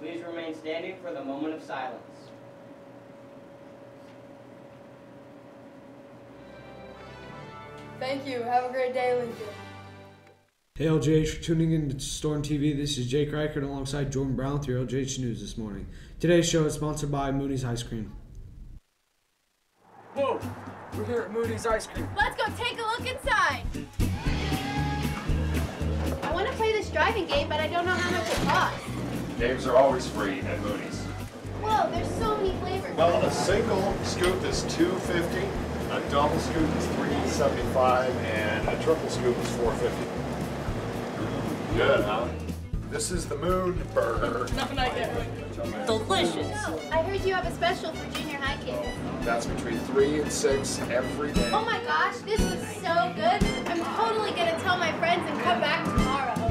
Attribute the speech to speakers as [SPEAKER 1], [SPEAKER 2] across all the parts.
[SPEAKER 1] Please remain standing for the moment of silence.
[SPEAKER 2] Thank you. Have a great day, Lincoln.
[SPEAKER 3] Hey LJH, for tuning in to Storm TV. This is Jake Reichert alongside Jordan Brown with your LJH News this morning. Today's show is sponsored by Mooney's Ice Cream.
[SPEAKER 4] Whoa! We're here at Mooney's Ice Cream.
[SPEAKER 5] Let's go take a look inside. I want to play this driving game, but I don't know how much it costs.
[SPEAKER 6] Games are always free at Mooney's.
[SPEAKER 5] Whoa, there's so many flavors.
[SPEAKER 6] Well, a single scoop is $2.50, a double scoop is $3.75, and a triple scoop is $4.50. Good, huh? This is the Moon Burger.
[SPEAKER 5] No, not yet. Delicious. I heard you have a special for junior high kids.
[SPEAKER 6] That's between 3 and 6 every day.
[SPEAKER 5] Oh my gosh, this is so good. I'm totally gonna tell my friends and come back tomorrow.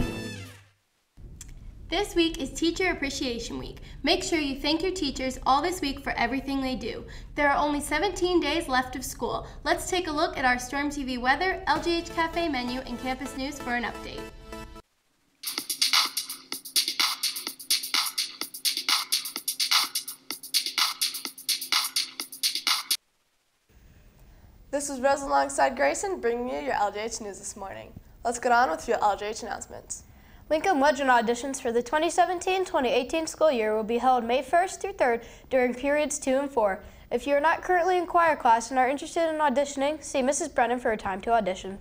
[SPEAKER 5] This week is Teacher Appreciation Week. Make sure you thank your teachers all this week for everything they do. There are only 17 days left of school. Let's take a look at our Storm TV weather, LGH Cafe menu, and campus news for an update.
[SPEAKER 2] This is Rose alongside Grayson bringing you your LJH News this morning. Let's get on with your LJH announcements.
[SPEAKER 7] Lincoln Legend auditions for the 2017-2018 school year will be held May 1st through 3rd during periods 2 and 4. If you are not currently in choir class and are interested in auditioning, see Mrs. Brennan for a time to audition.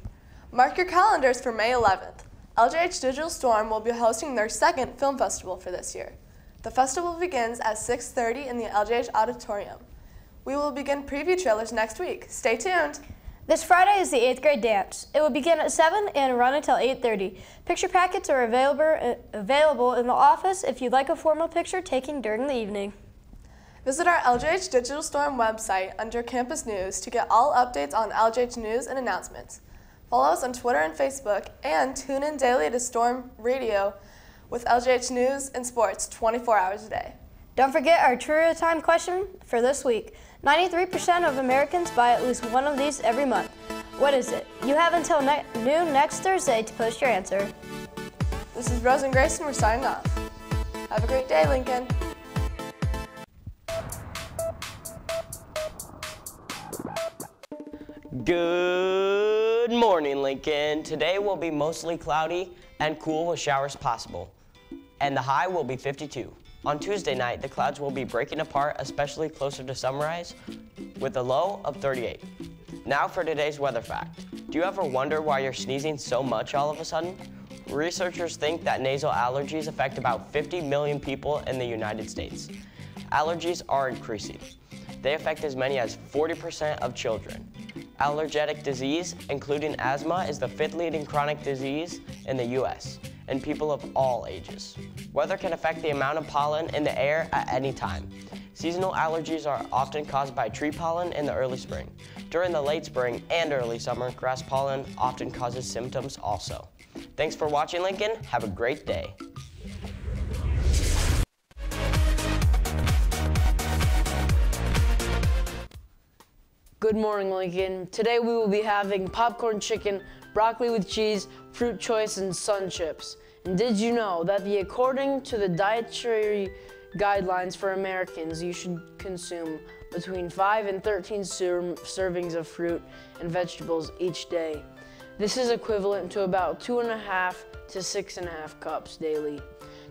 [SPEAKER 2] Mark your calendars for May 11th. LJH Digital Storm will be hosting their second film festival for this year. The festival begins at 6:30 in the LJH Auditorium. We will begin preview trailers next week. Stay tuned.
[SPEAKER 7] This Friday is the 8th grade dance. It will begin at 7 and run until 8:30. Picture packets are available in the office if you'd like a formal picture taken during the evening.
[SPEAKER 2] Visit our LJH Digital Storm website under Campus News to get all updates on LJH News and announcements. Follow us on Twitter and Facebook, and tune in daily to Storm Radio with LJH News and Sports 24 hours a day.
[SPEAKER 7] Don't forget our trivia time question for this week. 93% of Americans buy at least one of these every month. What is it? You have until noon next Thursday to post your answer.
[SPEAKER 2] This is Rose and Grayson. We're signing off. Have a great day, Lincoln.
[SPEAKER 1] Good morning, Lincoln. Today will be mostly cloudy and cool with showers possible, and the high will be 52. On Tuesday night, the clouds will be breaking apart, especially closer to sunrise, with a low of 38. Now for today's weather fact. Do you ever wonder why you're sneezing so much all of a sudden? Researchers think that nasal allergies affect about 50 million people in the United States. Allergies are increasing. They affect as many as 40% of children. Allergic disease, including asthma, is the 5th leading chronic disease in the U.S. in people of all ages. Weather can affect the amount of pollen in the air at any time. Seasonal allergies are often caused by tree pollen in the early spring. During the late spring and early summer, grass pollen often causes symptoms also. Thanks for watching, Lincoln. Have a great day.
[SPEAKER 8] Good morning, Lincoln. Today we will be having popcorn chicken, broccoli with cheese, fruit choice, and sun chips. And did you know that according to the dietary guidelines for Americans, you should consume between 5 and 13 servings of fruit and vegetables each day. This is equivalent to about 2.5 to 6.5 cups daily,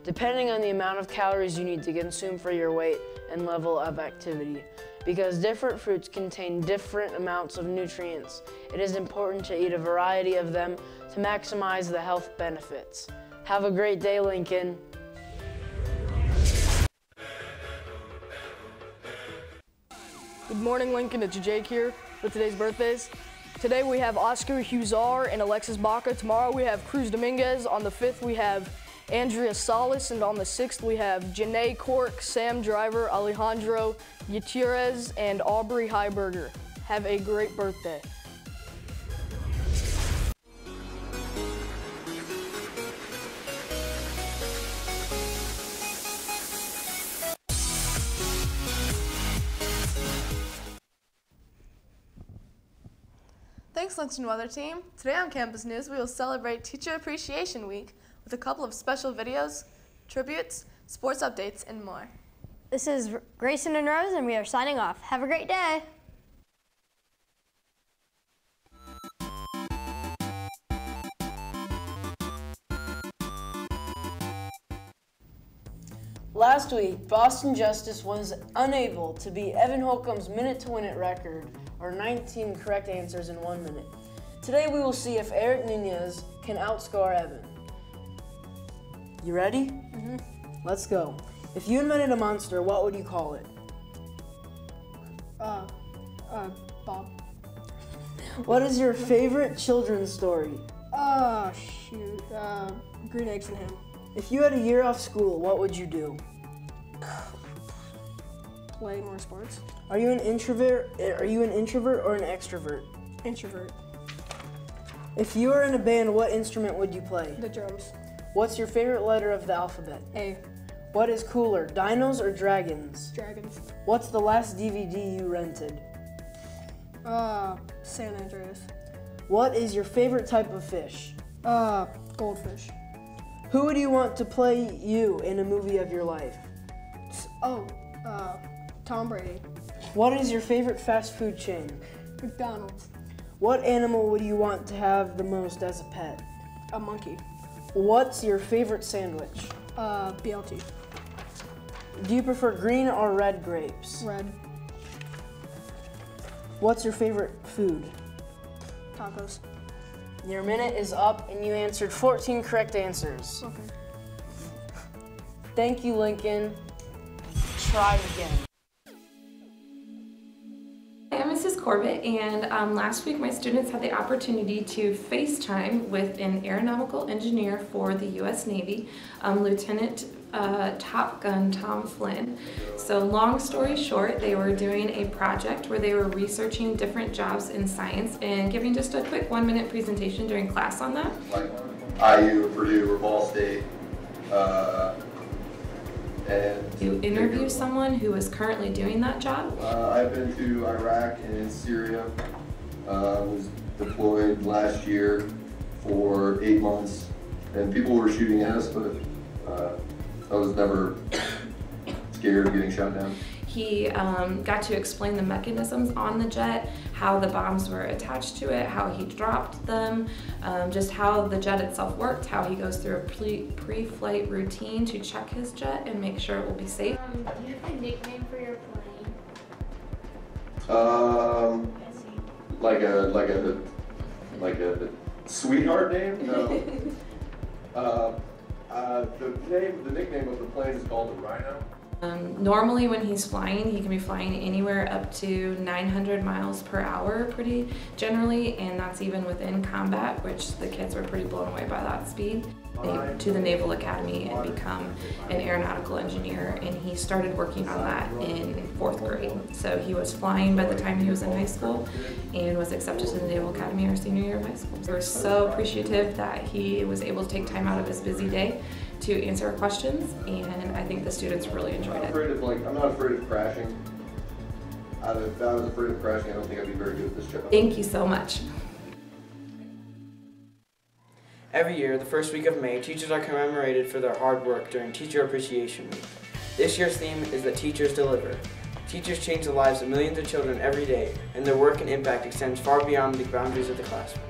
[SPEAKER 8] depending on the amount of calories you need to consume for your weight and level of activity. Because different fruits contain different amounts of nutrients, it is important to eat a variety of them to maximize the health benefits. Have a great day, Lincoln.
[SPEAKER 2] Good morning, Lincoln. It's Jake here with today's birthdays.
[SPEAKER 9] Today we have Oscar Huzar and Alexis Baca. Tomorrow we have Cruz Dominguez. On the 5th we have Andrea Salas, and on the 6th we have Janae Cork, Sam Driver, Alejandro Gutierrez, and Aubrey Heiberger. Have a great birthday.
[SPEAKER 2] Thanks, Lunch and Weather Team. Today on Campus News, we will celebrate Teacher Appreciation Week with a couple of special videos, tributes, sports updates, and more.
[SPEAKER 7] This is Grayson and Rose, and we are signing off. Have a great day.
[SPEAKER 8] Last week, Boston Justice was unable to beat Evan Holcomb's minute to win it record, or 19 correct answers in 1 minute. Today we will see if Eric Nunez can outscore Evan. You ready? Mm-hmm. Let's go. If you invented a monster, what would you call it?
[SPEAKER 9] Bob.
[SPEAKER 8] What is your favorite children's story?
[SPEAKER 9] Green Eggs and Ham.
[SPEAKER 8] If you had a year off school, what would you do?
[SPEAKER 9] Play more sports.
[SPEAKER 8] Are you an introvert or an extrovert?
[SPEAKER 9] Introvert.
[SPEAKER 8] If you were in a band, what instrument would you play?
[SPEAKER 9] The drums.
[SPEAKER 8] What's your favorite letter of the alphabet?
[SPEAKER 9] A.
[SPEAKER 8] What is cooler, dinos or dragons?
[SPEAKER 9] Dragons.
[SPEAKER 8] What's the last DVD you rented?
[SPEAKER 9] San Andreas.
[SPEAKER 8] What is your favorite type of fish?
[SPEAKER 9] Goldfish.
[SPEAKER 8] Who would you want to play you in a movie of your life?
[SPEAKER 9] Tom Brady.
[SPEAKER 8] What is your favorite fast food chain?
[SPEAKER 9] McDonald's.
[SPEAKER 8] What animal would you want to have the most as a pet?
[SPEAKER 9] A monkey.
[SPEAKER 8] What's your favorite sandwich?
[SPEAKER 9] BLT.
[SPEAKER 8] Do you prefer green or red grapes?
[SPEAKER 9] Red.
[SPEAKER 8] What's your favorite food?
[SPEAKER 9] Tacos.
[SPEAKER 8] Your minute is up and you answered 14 correct answers.
[SPEAKER 9] Okay.
[SPEAKER 8] Thank you, Lincoln. Try again.
[SPEAKER 10] I'm Mrs. Corbett, and last week my students had the opportunity to FaceTime with an aeronautical engineer for the U.S. Navy, Lieutenant Top Gun Tom Flynn. So long story short, they were doing a project where they were researching different jobs in science and giving just a quick 1-minute presentation during class on that.
[SPEAKER 11] Like IU, Purdue, or Ball State.
[SPEAKER 10] You interview someone who is currently doing that job?
[SPEAKER 11] I've been to Iraq and Syria. Was deployed last year for 8 months, and people were shooting at us, but I was never scared of getting shot down.
[SPEAKER 10] He got to explain the mechanisms on the jet, how the bombs were attached to it, how he dropped them, just how the jet itself worked, how he goes through a pre-flight routine to check his jet and make sure it will be safe.
[SPEAKER 5] Do you have a nickname for your plane?
[SPEAKER 11] Like a sweetheart name? No. The nickname of the plane is called the Rhino.
[SPEAKER 10] Normally when he's flying, he can be flying anywhere up to 900 miles per hour pretty generally, and that's even within combat, which the kids were pretty blown away by that speed. To the Naval Academy and become an aeronautical engineer, and he started working on that in 4th grade. So he was flying by the time he was in high school and was accepted to the Naval Academy our senior year of high school. So we're so appreciative that he was able to take time out of his busy day to answer our questions, and I think the students really enjoyed it.
[SPEAKER 11] I'm not afraid of crashing. If I was afraid of crashing, I don't think I'd be very good at this job.
[SPEAKER 10] Thank you so much.
[SPEAKER 12] Every year, the first week of May, teachers are commemorated for their hard work during Teacher Appreciation Week. This year's theme is that teachers deliver. Teachers change the lives of millions of children every day, and their work and impact extends far beyond the boundaries of the classroom.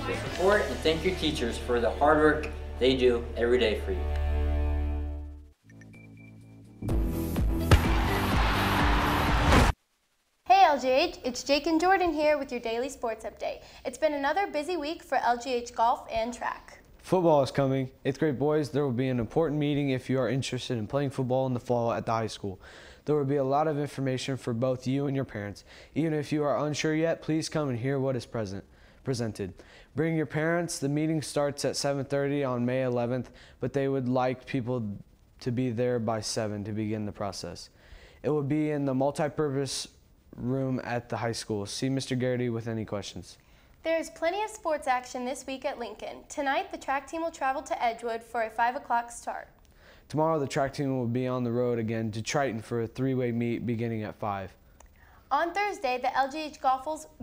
[SPEAKER 13] So support and thank your teachers for the hard work they do every day for you.
[SPEAKER 5] Hey LGH, it's Jake and Jordan here with your daily sports update. It's been another busy week for LGH golf and track.
[SPEAKER 3] Football is coming. 8th grade boys, there will be an important meeting if you are interested in playing football in the fall at the high school. There will be a lot of information for both you and your parents. Even if you are unsure yet, please come and hear what is presented. Bring your parents. The meeting starts at 7:30 on May 11th, but they would like people to be there by 7 to begin the process. It will be in the multi-purpose room at the high school. See Mr. Garrity with any questions.
[SPEAKER 5] There's plenty of sports action this week at Lincoln. Tonight, the track team will travel to Edgewood for a 5 o'clock start.
[SPEAKER 3] Tomorrow, the track team will be on the road again to Triton for a 3-way meet beginning at 5.
[SPEAKER 5] On Thursday, the LGH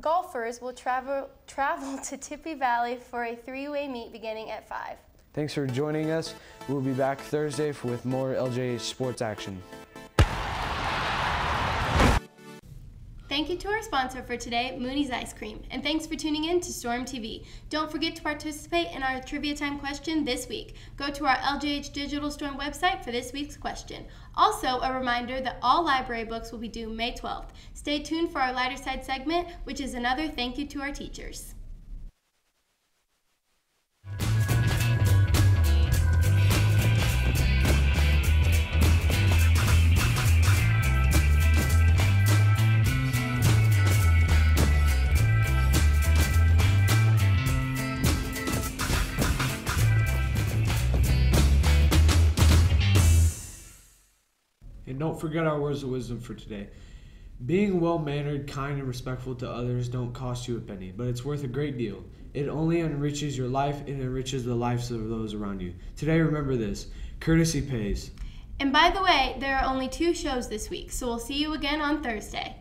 [SPEAKER 5] golfers will travel to Tippy Valley for a 3-way meet beginning at 5.
[SPEAKER 3] Thanks for joining us. We'll be back Thursday with more LJH sports action.
[SPEAKER 5] Thank you to our sponsor for today, Mooney's Ice Cream, and thanks for tuning in to Storm TV. Don't forget to participate in our Trivia Time question this week. Go to our LGH Digital Storm website for this week's question. Also, a reminder that all library books will be due May 12th. Stay tuned for our Lighter Side segment, which is another thank you to our teachers.
[SPEAKER 3] And don't forget our words of wisdom for today. Being well-mannered, kind, and respectful to others don't cost you a penny, but it's worth a great deal. It only enriches your life and enriches the lives of those around you. Today, remember this: courtesy pays.
[SPEAKER 5] And by the way, there are only 2 shows this week, so we'll see you again on Thursday.